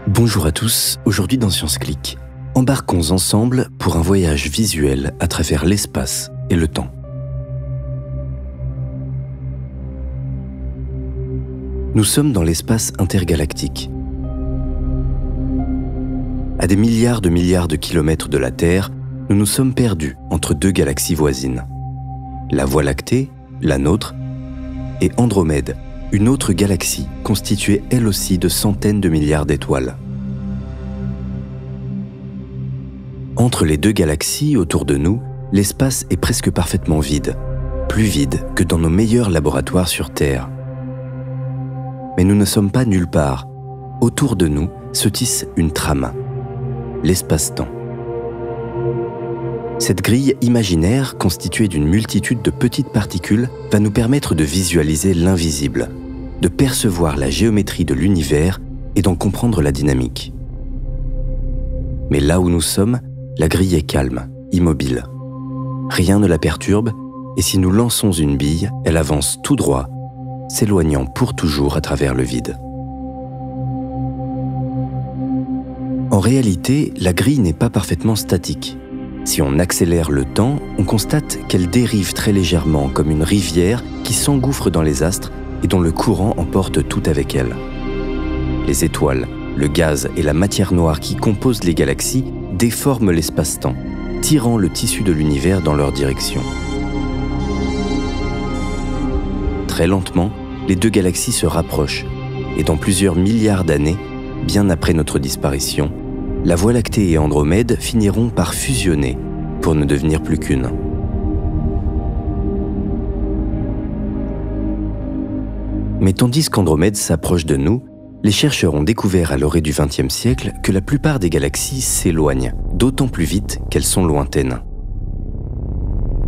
Bonjour à tous, aujourd'hui dans Science Click, embarquons ensemble pour un voyage visuel à travers l'espace et le temps. Nous sommes dans l'espace intergalactique. À des milliards de kilomètres de la Terre, nous nous sommes perdus entre deux galaxies voisines. La Voie lactée, la nôtre, et Andromède, une autre galaxie constituée elle aussi de centaines de milliards d'étoiles. Entre les deux galaxies autour de nous, l'espace est presque parfaitement vide, plus vide que dans nos meilleurs laboratoires sur Terre. Mais nous ne sommes pas nulle part. Autour de nous se tisse une trame, l'espace-temps. Cette grille imaginaire, constituée d'une multitude de petites particules, va nous permettre de visualiser l'invisible, de percevoir la géométrie de l'univers et d'en comprendre la dynamique. Mais là où nous sommes, la grille est calme, immobile. Rien ne la perturbe, et si nous lançons une bille, elle avance tout droit, s'éloignant pour toujours à travers le vide. En réalité, la grille n'est pas parfaitement statique. Si on accélère le temps, on constate qu'elle dérive très légèrement comme une rivière qui s'engouffre dans les astres et dont le courant emporte tout avec elle. Les étoiles, le gaz et la matière noire qui composent les galaxies déforment l'espace-temps, tirant le tissu de l'univers dans leur direction. Très lentement, les deux galaxies se rapprochent, et dans plusieurs milliards d'années, bien après notre disparition, la Voie lactée et Andromède finiront par fusionner pour ne devenir plus qu'une. Mais tandis qu'Andromède s'approche de nous, les chercheurs ont découvert à l'orée du XXe siècle que la plupart des galaxies s'éloignent, d'autant plus vite qu'elles sont lointaines.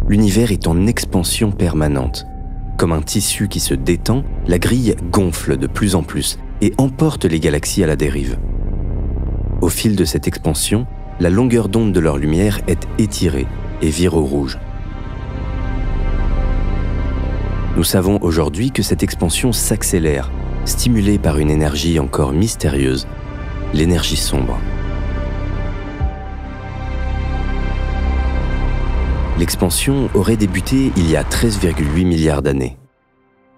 L'univers est en expansion permanente. Comme un tissu qui se détend, la grille gonfle de plus en plus et emporte les galaxies à la dérive. Au fil de cette expansion, la longueur d'onde de leur lumière est étirée et vire au rouge. Nous savons aujourd'hui que cette expansion s'accélère, stimulée par une énergie encore mystérieuse, l'énergie sombre. L'expansion aurait débuté il y a 13,8 milliards d'années.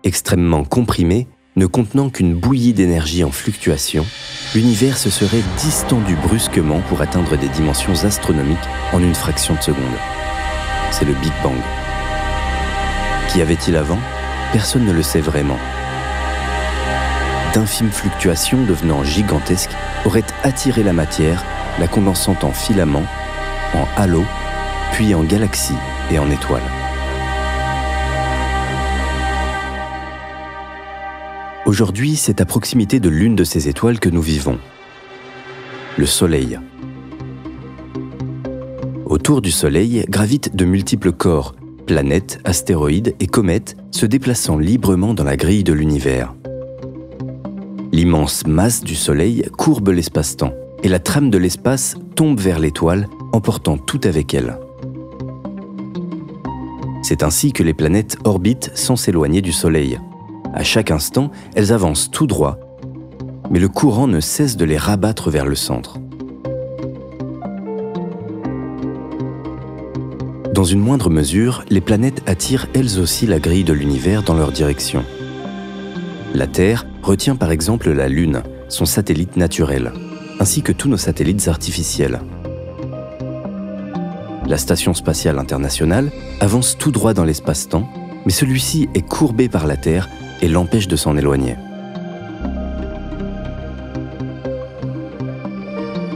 Extrêmement comprimée, ne contenant qu'une bouillie d'énergie en fluctuation, l'univers se serait distendu brusquement pour atteindre des dimensions astronomiques en une fraction de seconde. C'est le Big Bang. Qu'y avait-il avant? Personne ne le sait vraiment. D'infimes fluctuations devenant gigantesques auraient attiré la matière, la condensant en filaments, en halos, puis en galaxies et en étoiles. Aujourd'hui, c'est à proximité de l'une de ces étoiles que nous vivons, le Soleil. Autour du Soleil gravitent de multiples corps, planètes, astéroïdes et comètes se déplaçant librement dans la grille de l'univers. L'immense masse du Soleil courbe l'espace-temps et la trame de l'espace tombe vers l'étoile, emportant tout avec elle. C'est ainsi que les planètes orbitent sans s'éloigner du Soleil. À chaque instant, elles avancent tout droit, mais le courant ne cesse de les rabattre vers le centre. Dans une moindre mesure, les planètes attirent elles aussi la grille de l'univers dans leur direction. La Terre retient par exemple la Lune, son satellite naturel, ainsi que tous nos satellites artificiels. La Station spatiale internationale avance tout droit dans l'espace-temps, mais celui-ci est courbé par la Terre et l'empêche de s'en éloigner.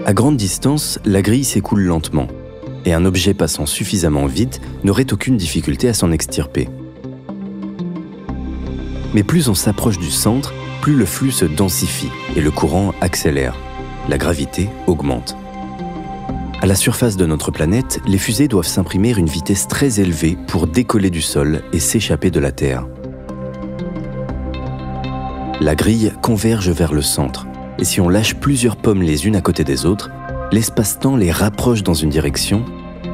À grande distance, la grille s'écoule lentement, et un objet passant suffisamment vite n'aurait aucune difficulté à s'en extirper. Mais plus on s'approche du centre, plus le flux se densifie et le courant accélère. La gravité augmente. À la surface de notre planète, les fusées doivent s'imprimer une vitesse très élevée pour décoller du sol et s'échapper de la Terre. La grille converge vers le centre, et si on lâche plusieurs pommes les unes à côté des autres, l'espace-temps les rapproche dans une direction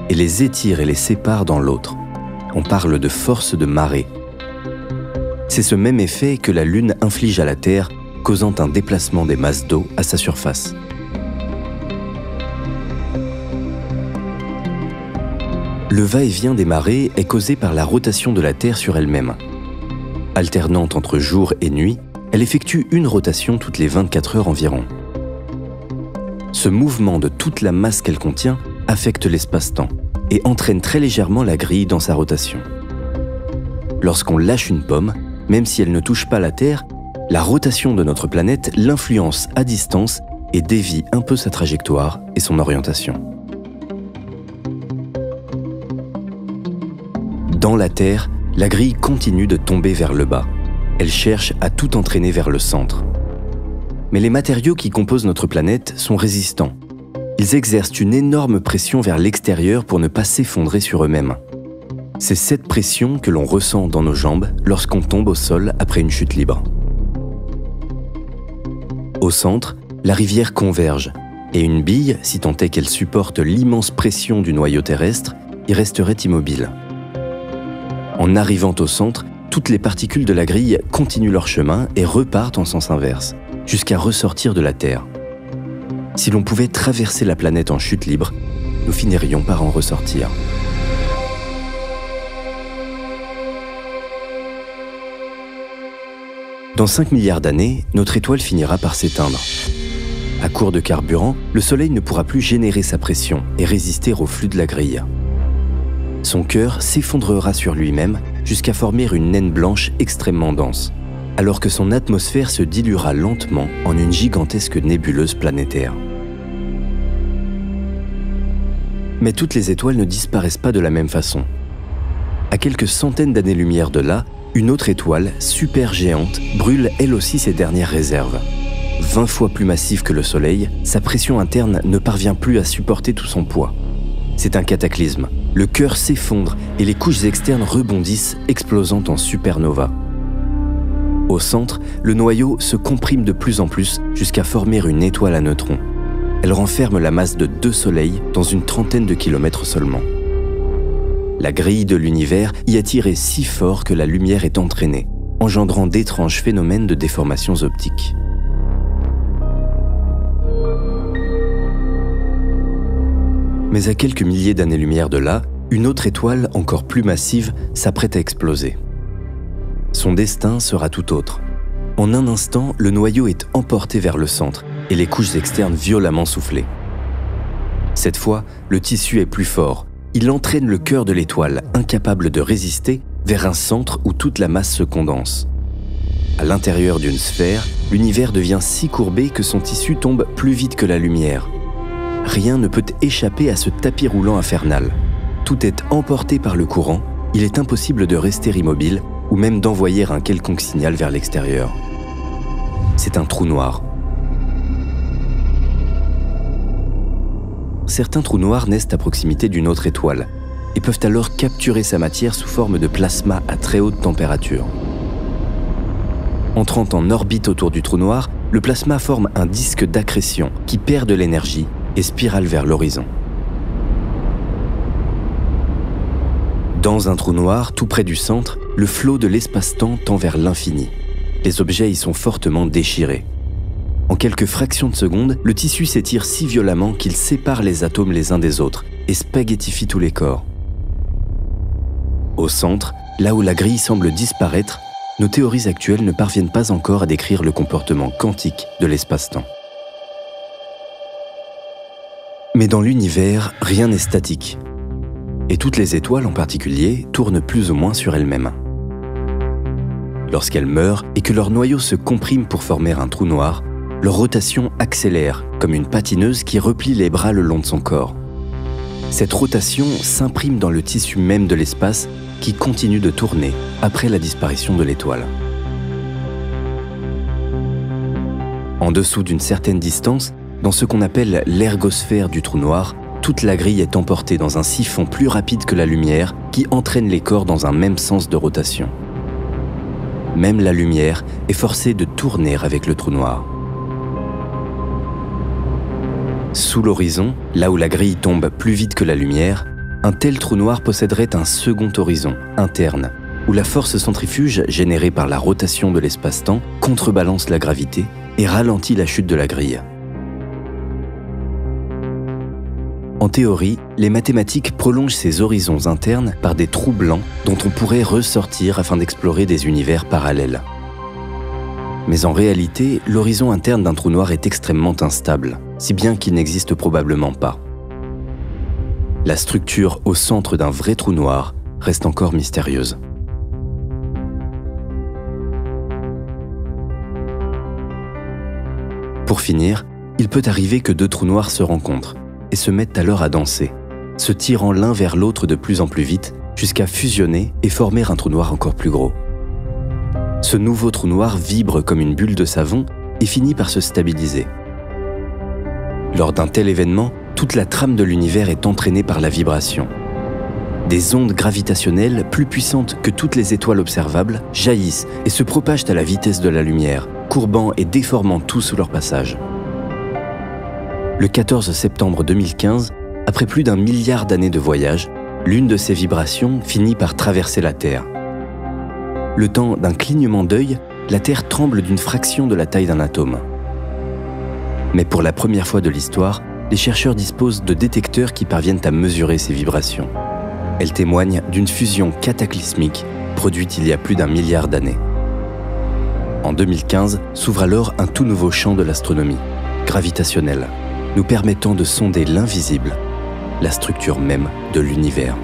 et les étire et les sépare dans l'autre. On parle de force de marée. C'est ce même effet que la Lune inflige à la Terre causant un déplacement des masses d'eau à sa surface. Le va-et-vient des marées est causé par la rotation de la Terre sur elle-même. Alternante entre jour et nuit, elle effectue une rotation toutes les 24 heures environ. Ce mouvement de toute la masse qu'elle contient affecte l'espace-temps et entraîne très légèrement la grille dans sa rotation. Lorsqu'on lâche une pomme, même si elle ne touche pas la Terre, la rotation de notre planète l'influence à distance et dévie un peu sa trajectoire et son orientation. Dans la Terre, la grille continue de tomber vers le bas. Elle cherche à tout entraîner vers le centre. Mais les matériaux qui composent notre planète sont résistants. Ils exercent une énorme pression vers l'extérieur pour ne pas s'effondrer sur eux-mêmes. C'est cette pression que l'on ressent dans nos jambes lorsqu'on tombe au sol après une chute libre. Au centre, la rivière converge, et une bille, si tant est qu'elle supporte l'immense pression du noyau terrestre, y resterait immobile. En arrivant au centre, toutes les particules de la grille continuent leur chemin et repartent en sens inverse, jusqu'à ressortir de la Terre. Si l'on pouvait traverser la planète en chute libre, nous finirions par en ressortir. Dans 5 milliards d'années, notre étoile finira par s'éteindre. À court de carburant, le Soleil ne pourra plus générer sa pression et résister au flux de la grille. Son cœur s'effondrera sur lui-même jusqu'à former une naine blanche extrêmement dense, alors que son atmosphère se diluera lentement en une gigantesque nébuleuse planétaire. Mais toutes les étoiles ne disparaissent pas de la même façon. À quelques centaines d'années-lumière de là, une autre étoile, super géante, brûle elle aussi ses dernières réserves. 20 fois plus massive que le Soleil, sa pression interne ne parvient plus à supporter tout son poids. C'est un cataclysme. Le cœur s'effondre et les couches externes rebondissent, explosant en supernova. Au centre, le noyau se comprime de plus en plus jusqu'à former une étoile à neutrons. Elle renferme la masse de 2 soleils dans une trentaine de kilomètres seulement. La grille de l'univers y a tiré si fort que la lumière est entraînée, engendrant d'étranges phénomènes de déformations optiques. Mais à quelques milliers d'années-lumière de là, une autre étoile encore plus massive s'apprête à exploser. Son destin sera tout autre. En un instant, le noyau est emporté vers le centre et les couches externes violemment soufflées. Cette fois, le tissu est plus fort. Il entraîne le cœur de l'étoile, incapable de résister, vers un centre où toute la masse se condense. À l'intérieur d'une sphère, l'univers devient si courbé que son tissu tombe plus vite que la lumière. Rien ne peut échapper à ce tapis roulant infernal. Tout est emporté par le courant, il est impossible de rester immobile ou même d'envoyer un quelconque signal vers l'extérieur. C'est un trou noir. Certains trous noirs naissent à proximité d'une autre étoile et peuvent alors capturer sa matière sous forme de plasma à très haute température. Entrant en orbite autour du trou noir, le plasma forme un disque d'accrétion qui perd de l'énergie et spirale vers l'horizon. Dans un trou noir, tout près du centre, le flot de l'espace-temps tend vers l'infini. Les objets y sont fortement déchirés. En quelques fractions de secondes, le tissu s'étire si violemment qu'il sépare les atomes les uns des autres et spaghettifie tous les corps. Au centre, là où la grille semble disparaître, nos théories actuelles ne parviennent pas encore à décrire le comportement quantique de l'espace-temps. Mais dans l'univers, rien n'est statique. Et toutes les étoiles en particulier tournent plus ou moins sur elles-mêmes. Lorsqu'elles meurent et que leur noyau se comprime pour former un trou noir, leur rotation accélère comme une patineuse qui replie les bras le long de son corps. Cette rotation s'imprime dans le tissu même de l'espace qui continue de tourner après la disparition de l'étoile. En dessous d'une certaine distance, dans ce qu'on appelle l'ergosphère du trou noir, toute la grille est emportée dans un siphon plus rapide que la lumière qui entraîne les corps dans un même sens de rotation. Même la lumière est forcée de tourner avec le trou noir. Sous l'horizon, là où la grille tombe plus vite que la lumière, un tel trou noir posséderait un second horizon, interne, où la force centrifuge générée par la rotation de l'espace-temps contrebalance la gravité et ralentit la chute de la grille. En théorie, les mathématiques prolongent ces horizons internes par des trous blancs dont on pourrait ressortir afin d'explorer des univers parallèles. Mais en réalité, l'horizon interne d'un trou noir est extrêmement instable, si bien qu'il n'existe probablement pas. La structure au centre d'un vrai trou noir reste encore mystérieuse. Pour finir, il peut arriver que deux trous noirs se rencontrent et se mettent alors à danser, se tirant l'un vers l'autre de plus en plus vite jusqu'à fusionner et former un trou noir encore plus gros. Ce nouveau trou noir vibre comme une bulle de savon et finit par se stabiliser. Lors d'un tel événement, toute la trame de l'univers est entraînée par la vibration. Des ondes gravitationnelles plus puissantes que toutes les étoiles observables jaillissent et se propagent à la vitesse de la lumière, courbant et déformant tout sous leur passage. Le 14 septembre 2015, après plus d'1 milliard d'années de voyage, l'une de ces vibrations finit par traverser la Terre. Le temps d'un clignement d'œil, la Terre tremble d'une fraction de la taille d'un atome. Mais pour la première fois de l'histoire, les chercheurs disposent de détecteurs qui parviennent à mesurer ces vibrations. Elles témoignent d'une fusion cataclysmique produite il y a plus d'1 milliard d'années. En 2015, s'ouvre alors un tout nouveau champ de l'astronomie, gravitationnel, nous permettant de sonder l'invisible, la structure même de l'univers.